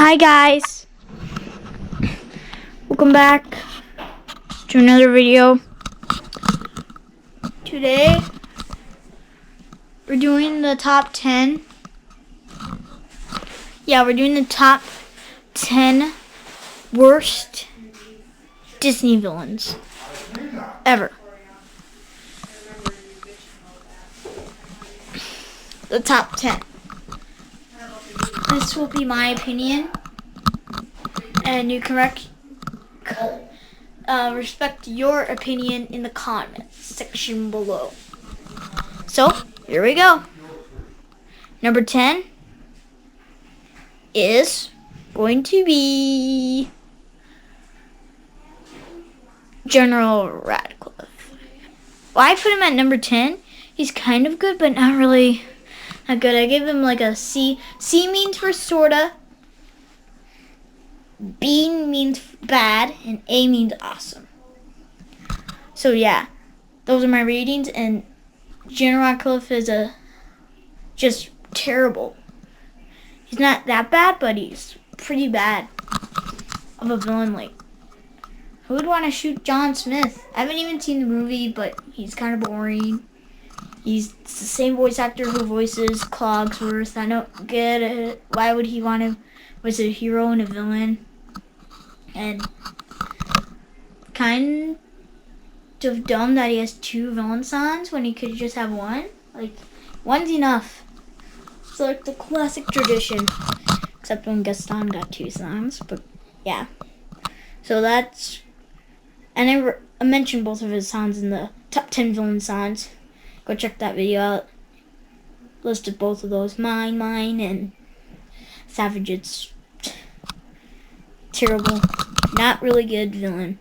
Hi guys, welcome back to another video. Today we're doing the top 10. Yeah, we're doing the top 10 worst Disney villains ever. The top 10. This will be my opinion, and you can respect your opinion in the comments section below. So, here we go. Number 10 is going to be General Radcliffe. Well, I put him at number 10. He's kind of good, but not really that good. I give him like a C. C means for sorta, B means bad, and A means awesome. So yeah, those are my ratings, and General Radcliffe is just terrible. He's not that bad, but he's pretty bad of a villain. Like, who would want to shoot John Smith? I haven't even seen the movie, but he's kind of boring. He's the same voice actor who voices Cogsworth. I don't get it. Why would he want to voice a hero and a villain? And kind of dumb that he has two villain sons when he could just have one. Like, one's enough. It's like the classic tradition. Except when Gaston got two sons. But yeah. So that's... And I mentioned both of his sons in the top 10 villain sons. Go check that video out. Listed both of those. Mine, and Savage's terrible. Not really good villain.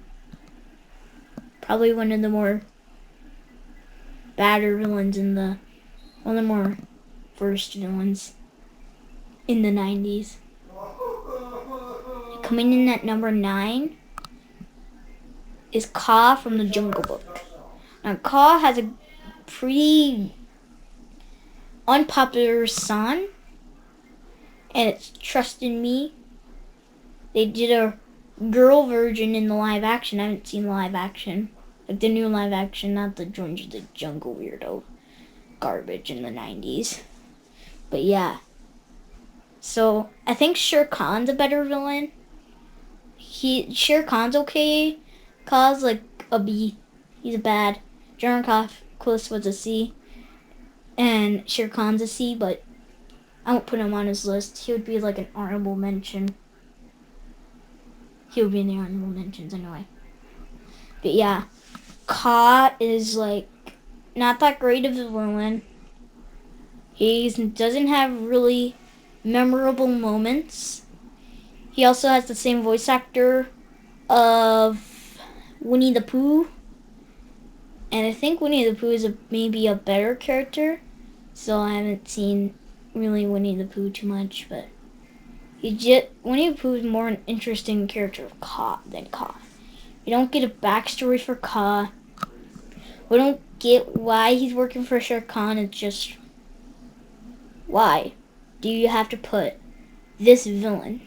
Probably one of the more badder villains one of the more worst villains in the 90s. Coming in at number 9 is Kaa from the Jungle Book. Now, Kaa has a pretty unpopular son, and it's Trust in Me. They did a girl version in the live action. I haven't seen live action. Like the new live action, not the George of the Jungle weirdo garbage in the 90s. But yeah. So, I think Shere Khan's a better villain. Shere Khan's okay. Kaa's like a B. He's a bad. General Radcliffe was a C. And Shere Khan's a C, but I won't put him on his list. He would be like an honorable mention. He would be in the honorable mentions anyway. But yeah, Kaa is like not that great of a villain. He doesn't have really memorable moments. He also has the same voice actor of Winnie the Pooh. And I think Winnie the Pooh is maybe a better character. So I haven't seen really Winnie the Pooh too much, but Winnie the Pooh is more an interesting character than Kaa. We don't get a backstory for Kaa. We don't get why he's working for Shere Khan. It's just, why do you have to put this villain?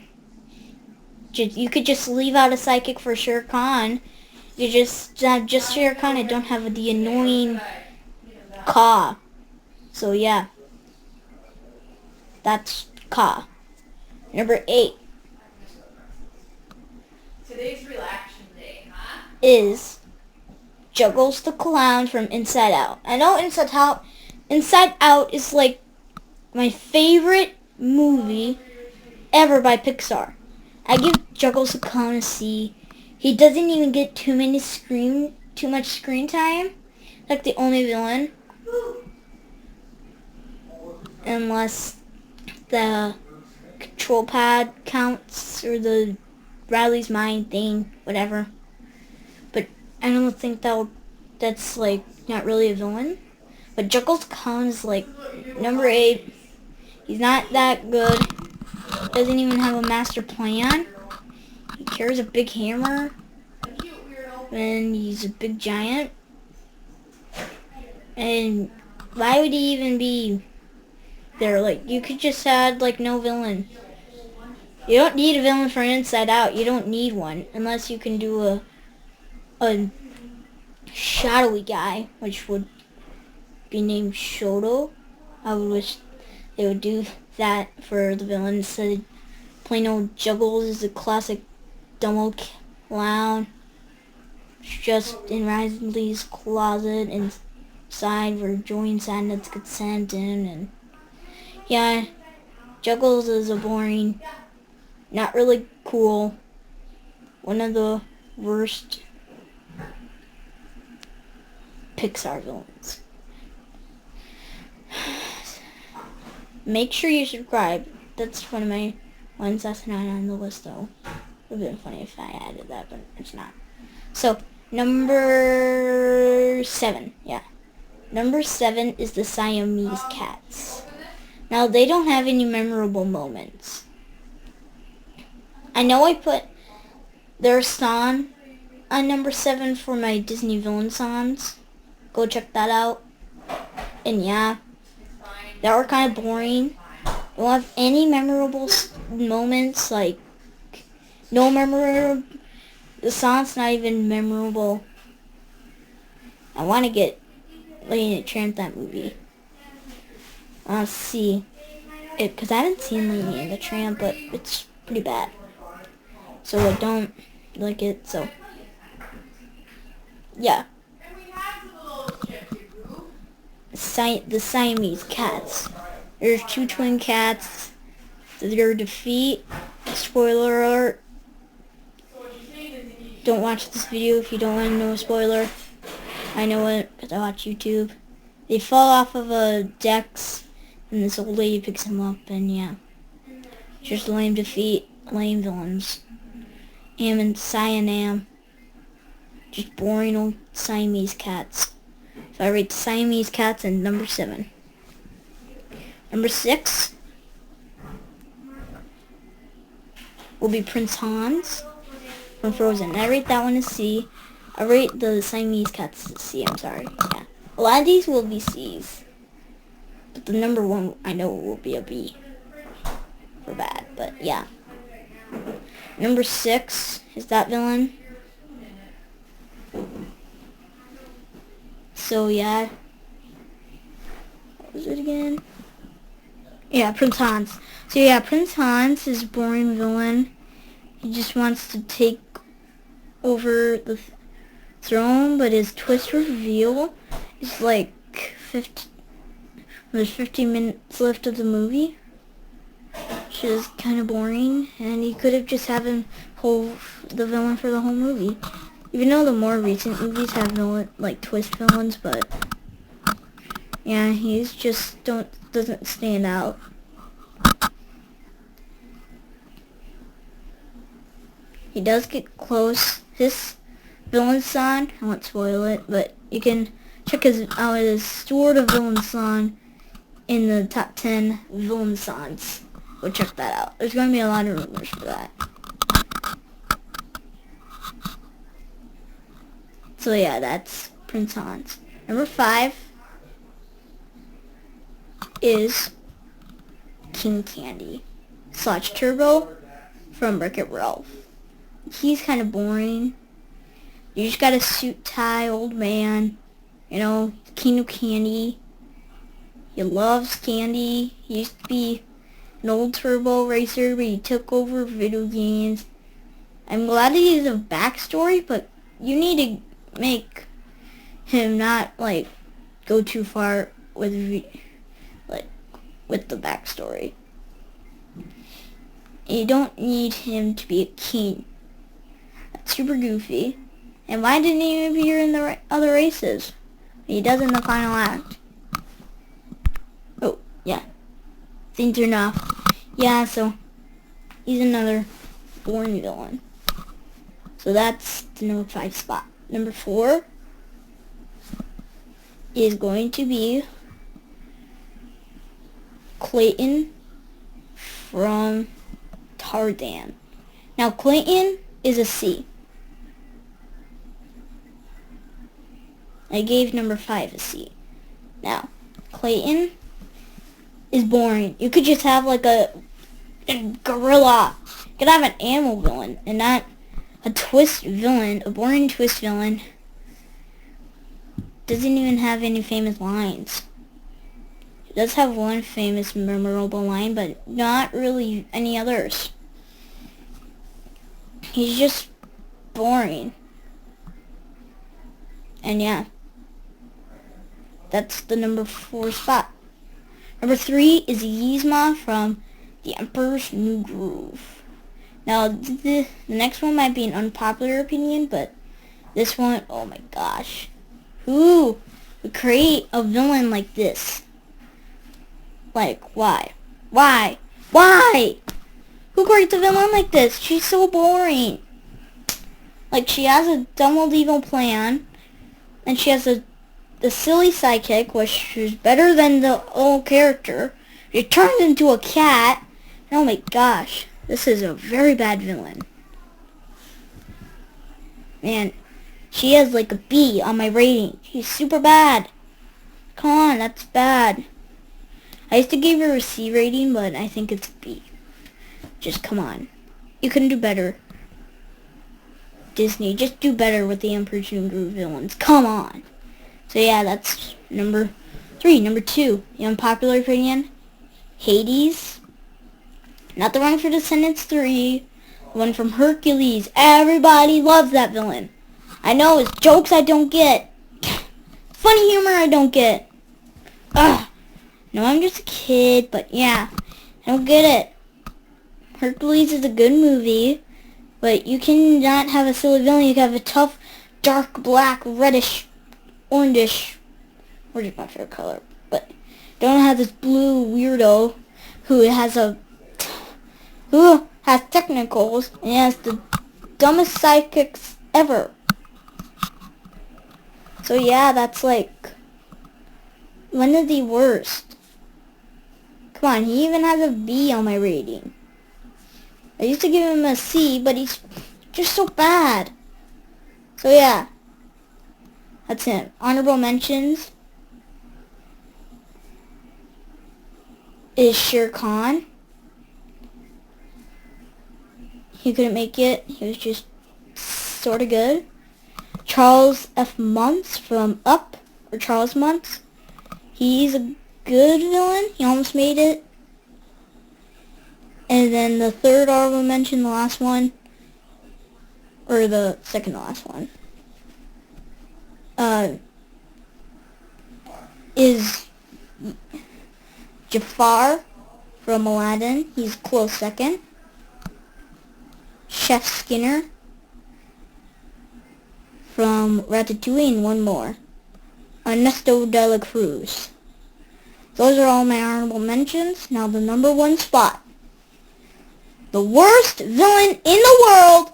You could just leave out a psychic for Shere Khan. You just have just Shere Khan and don't have the annoying Kaa. So yeah, that's Kaa. Number 8. Today's relaxation day, huh? Is Juggles the Clown from Inside Out. I know Inside Out is like my favorite movie ever by Pixar. I give Juggles the Clown a C. He doesn't even get too much screen time. Like the only villain. Unless the control pad counts or the Riley's Mind thing, whatever. But I don't think that's like not really a villain. But Juggles the Clown is like number 8. He's not that good. Doesn't even have a master plan. He carries a big hammer. And he's a big giant. And why would he even be there? Like, you could just add like no villain. You don't need a villain for Inside Out. You don't need one unless you can do a shadowy guy, which would be named Shoto. I would wish they would do that for the villain instead of plain old Juggles is a classic dumb old clown. Just in Riley's closet inside where Joey and Sadness get sent in, and yeah, Juggles is a boring, not really cool, one of the worst Pixar villains. Make sure you subscribe. That's one of my ones that's not on the list though. It would have been funny if I added that, but it's not. So, number 7, yeah. Number 7 is the Siamese cats. Now, they don't have any memorable moments. I know I put their song on number 7 for my Disney villain songs. Go check that out. And yeah, they were kind of boring. They don't have any memorable moments, like, no memorable. The song's not even memorable. I want to get Lady and the Tramp, that movie. I'll see it, because I haven't seen Lady and the Tramp, but it's pretty bad. So I don't like it, so yeah. The Siamese cats. There's 2 twin cats. Their defeat. Spoiler alert. Don't watch this video if you don't want to know a spoiler. I know it because I watch YouTube. They fall off of a decks and this old lady picks them up, and yeah. Just lame defeat, lame villains. Am and Cyanam. Just boring old Siamese cats. So I rate the Siamese cats in number 7. Number 6 will be Prince Hans from Frozen. I rate that one a C. I rate the Siamese cats a C, I'm sorry. Yeah. A lot of these will be C's. But the number 1 I know will be a B. For bad, but yeah. Number 6 is that villain. So yeah. What was it again? Yeah, Prince Hans. So yeah, Prince Hans is a boring villain. He just wants to take over the throne, but his twist reveal is like 50. There's 15 minutes left of the movie, which is kind of boring, and he could have just had him hold the villain for the whole movie. Even though the more recent movies have villain, like twist villains, but yeah, he's just doesn't stand out. He does get close. His villain song, I won't spoil it, but you can check out his Sword of Villain song in the top 10 villain songs. Go check that out. There's going to be a lot of rumors for that. So yeah, that's Prince Hans. Number 5 is King Candy / Turbo from Wreck-It Ralph. He's kind of boring. You just got a suit tie old man, you know, king of candy. He loves candy. He used to be an old turbo racer, but he took over video games. I'm glad he has a backstory, but you need to make him not like go too far with with the backstory. You don't need him to be a king. That's super goofy. And why didn't he appear in the other races? He does in the final act. Oh, yeah. Things turned off. Yeah, so he's another boring villain. So that's the number 5 spot. Number 4 is going to be Clayton from Tarzan. Now, Clayton is a C. I gave number 5 a C. Now, Clayton is boring. You could just have like a gorilla Could have an animal villain and not a twist villain, a boring twist villain. Doesn't even have any famous lines. It does have one famous memorable line, but not really any others. He's just boring. And yeah, that's the number 4 spot. Number 3 is Yzma from The Emperor's New Groove. Now, the next one might be an unpopular opinion, but this one, oh my gosh. Who would create a villain like this? Like, why? Why? Why? Who creates a villain like this? She's so boring. Like, she has a dumb old evil plan, and she has a silly sidekick, which is better than the old character. She turns into a cat. Oh my gosh, this is a very bad villain. Man, she has like a B on my rating. She's super bad. Come on, that's bad. I used to give her a C rating, but I think it's a B. Just come on. You can do better. Disney, just do better with the Emperor's New Groove villains. Come on. So yeah, that's number 3. Number 2, the unpopular opinion, Hades. Not the one for Descendants 3, the one from Hercules. Everybody loves that villain. I know, it's jokes I don't get. Funny humor I don't get. Ugh. No, I'm just a kid, but yeah, I don't get it. Hercules is a good movie, but you cannot have a silly villain. You can have a tough, dark, black, reddish, orangish, which is my favorite color, but don't have this blue weirdo who has technicals and has the dumbest sidekicks ever. So yeah, that's like one of the worst. Come on, he even has a B on my rating. I used to give him a C, but he's just so bad. So yeah, that's him. Honorable mentions is Shere Khan. He couldn't make it. He was just sort of good. Charles F. Muntz from Up, or Charles Muntz. He's a good villain. He almost made it. And then the third honorable mention, the last one, or the second to last one, is Jafar from Aladdin. He's close second. Chef Skinner from Ratatouille, and one more, Ernesto de la Cruz. Those are all my honorable mentions. Now the number 1 spot. The worst villain in the world,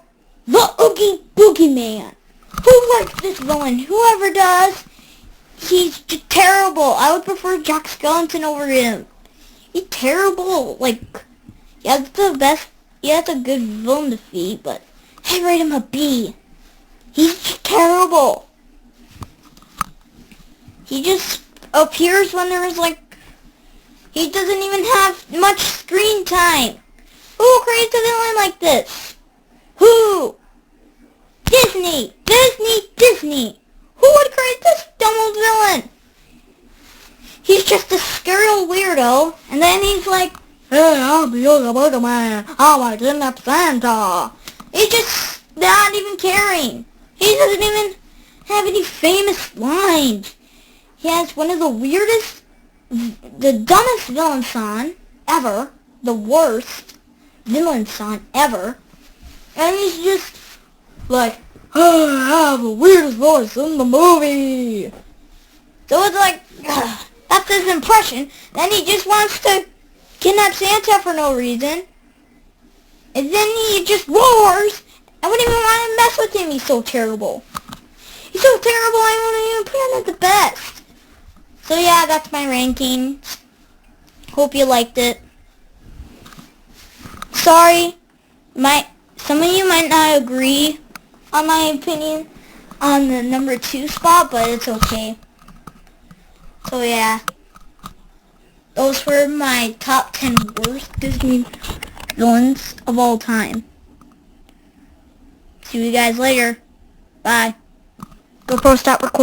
the Oogie Boogie Man. Who likes this villain? Whoever does, he's just terrible. I would prefer Jack Skellington over him. He's terrible. Like, yeah, that's a good villain defeat, but I rate him a B. He's just terrible. He just appears when there is he doesn't even have much screen time. Who creates a villain like this? Who? Disney! Disney! Who would create this dumb old villain? He's just a scary old weirdo, and then he's like, hey, I'll be your Boogie Man. I want to kidnap Santa. He's just not even caring. He doesn't even have any famous lines. He has one of the weirdest, the dumbest villain song ever, the worst villain song ever, and he's just like, oh, I have the weirdest voice in the movie. So it's like, that's his impression. Then he just wants to kidnap Santa for no reason, and then he just roars. I wouldn't even want to mess with him. He's so terrible. He's so terrible, I wouldn't even put him at the best. So yeah, that's my ranking. Hope you liked it. Sorry, some of you might not agree on my opinion on the number 2 spot, but it's okay. So yeah, those were my top 10 worst Disney villains of all time. See you guys later. Bye. GoPro, stop recording.